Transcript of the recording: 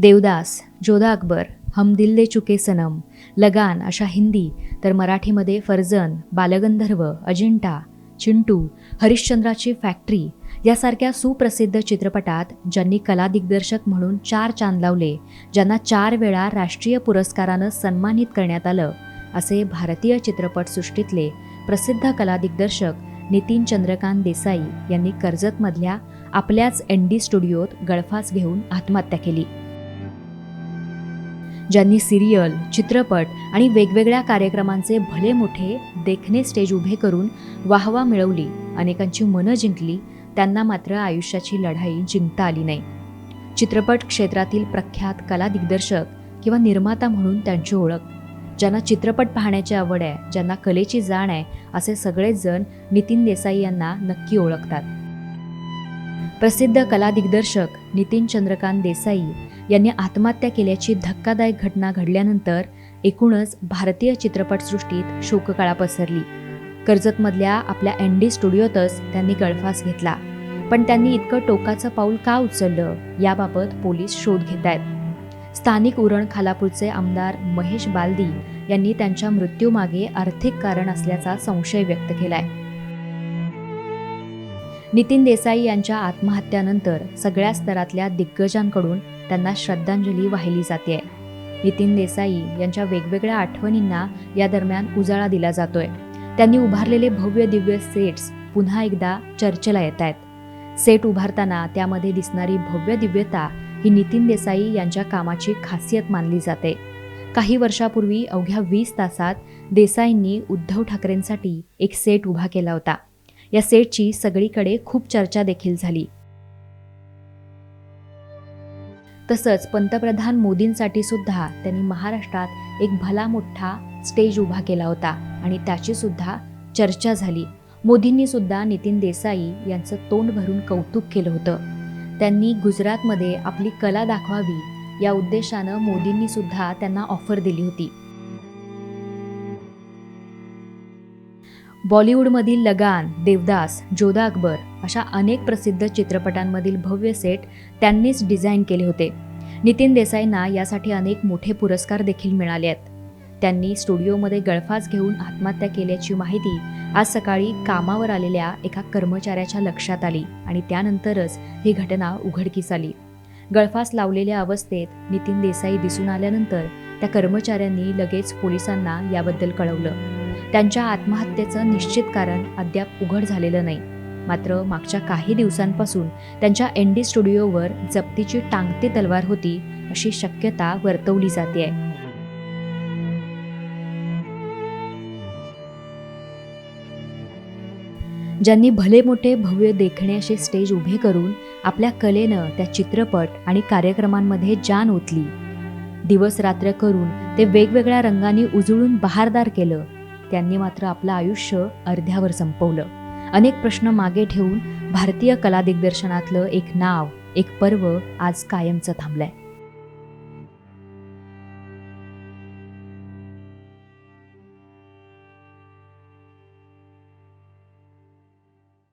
देवदास, जोधा अकबर, हम दिल दे चुके सनम, लगान अशा हिंदी तर मराठीमध्ये फर्जन, बालगंधर्व, अजिंठा, चिंटू, हरिश्चंद्राची फॅक्टरी यासारख्या सुप्रसिद्ध चित्रपटात ज्यांनी कला दिग्दर्शक म्हणून 4 चांद लावले, ज्यांना 4 वेळा राष्ट्रीय पुरस्कारानं सन्मानित करण्यात आलं, असे भारतीय चित्रपटसृष्टीतले प्रसिद्ध कला दिग्दर्शक नितीन चंद्रकांत देसाई यांनी कर्जतमधल्या आपल्याच एनडी स्टुडिओत गळफास घेऊन आत्महत्या केली. ज्यांनी सिरियल, चित्रपट आणि वेगवेगळ्या कार्यक्रमांचे भले मोठे देखणे स्टेज उभे करून वाहवा मिळवली, अनेकांची मनं जिंकली, त्यांना मात्र आयुष्याची लढाई जिंकता आली नाही. चित्रपट क्षेत्रातील प्रख्यात कला दिग्दर्शक किंवा निर्माता म्हणून त्यांची ओळख, ज्यांना चित्रपट पाहण्याची आवड आहे, ज्यांना कलेची जाण आहे, असे सगळेच जण नितीन देसाई यांना नक्की ओळखतात. प्रसिद्ध कला दिग्दर्शक नितीन चंद्रकांत देसाई यांनी आत्महत्या केल्याची धक्कादायक घटना घडल्यानंतर एकूणच भारतीय चित्रपटसृष्टीत शोककळा पसरली. कर्जतमधल्या आपल्या एनडी स्टुडिओतच त्यांनी गळफास घेतला. पण त्यांनी इतकं टोकाचं पाऊल का उचललं, याबाबत पोलीस शोध घेत आहेत. स्थानिक उरण खालापूरचे आमदार महेश बालदी यांनी त्यांच्या मृत्यूमागे आर्थिक कारण असल्याचा संशय व्यक्त केलाय. नितीन देसाई यांच्या आत्महत्यानंतर सगळ्या स्तरातल्या दिग्गजांकडून त्यांना श्रद्धांजली वाहिली जाते. नितीन देसाई यांच्या वेगवेगळ्या आठवणींना या दरम्यान उजाळा दिला जातोय. त्यांनी उभारलेले भव्य दिव्य सेट्स पुन्हा एकदा चर्चेला येत आहेत. सेट उभारताना त्यामध्ये दिसणारी भव्य दिव्यता ही नितीन देसाई यांच्या कामाची खासियत मानली जाते. काही वर्षापूर्वी अवघ्या 20 तासात देसाईंनी उद्धव ठाकरेंसाठी एक सेट उभा केला होता. या सेटची सगळीकडे खूप चर्चा देखील झाली. तसंच पंतप्रधान मोदींसाठी सुद्धा त्यांनी महाराष्ट्रात एक भला मोठा स्टेज उभा केला होता आणि त्याची सुद्धा चर्चा झाली. मोदींनी सुद्धा नितीन देसाई यांचं तोंड भरून कौतुक केलं होतं. त्यांनी गुजरातमध्ये आपली कला दाखवावी या उद्देशानं मोदींनी सुद्धा त्यांना ऑफर दिली होती. बॉलिवूडमधील लगान, देवदास, जोधा अकबर अशा अनेक प्रसिद्ध चित्रपटांमधील भव्य सेट त्यांनीच डिझाईन केले होते. नितीन देसाईंना यासाठी अनेक मोठे पुरस्कार देखील मिळाले आहेत. त्यांनी स्टुडिओमध्ये गळफास घेऊन आत्महत्या केल्याची माहिती आज सकाळी कामावर आलेल्या एका कर्मचाऱ्याच्या लक्षात आली आणि त्यानंतरच ही घटना उघडकीस आली. गळफास लावलेल्या अवस्थेत नितीन देसाई दिसून आल्यानंतर त्या कर्मचाऱ्यांनी लगेच पोलिसांना याबद्दल कळवलं. त्यांच्या आत्महत्येचं निश्चित कारण अद्याप उघड झालेलं नाही. मात्र मागच्या काही दिवसांपासून त्यांच्या एनडी स्टुडिओवर जप्तीची टांगती तलवार होती अशी शक्यता वर्तवली जाते. ज्यांनी भले मोठे भव्य देखणे असे स्टेज उभे करून आपल्या कलेनं त्या चित्रपट आणि कार्यक्रमांमध्ये जान ओतली, दिवस रात्र करून ते वेगवेगळ्या रंगांनी उजळून बहारदार केलं, त्यांनी मात्र आपलं आयुष्य अर्ध्यावर संपवलं. अनेक प्रश्न मागे ठेवून भारतीय कला दिग्दर्शनातलं एक नाव, एक पर्व आज कायमचं थांबलंय.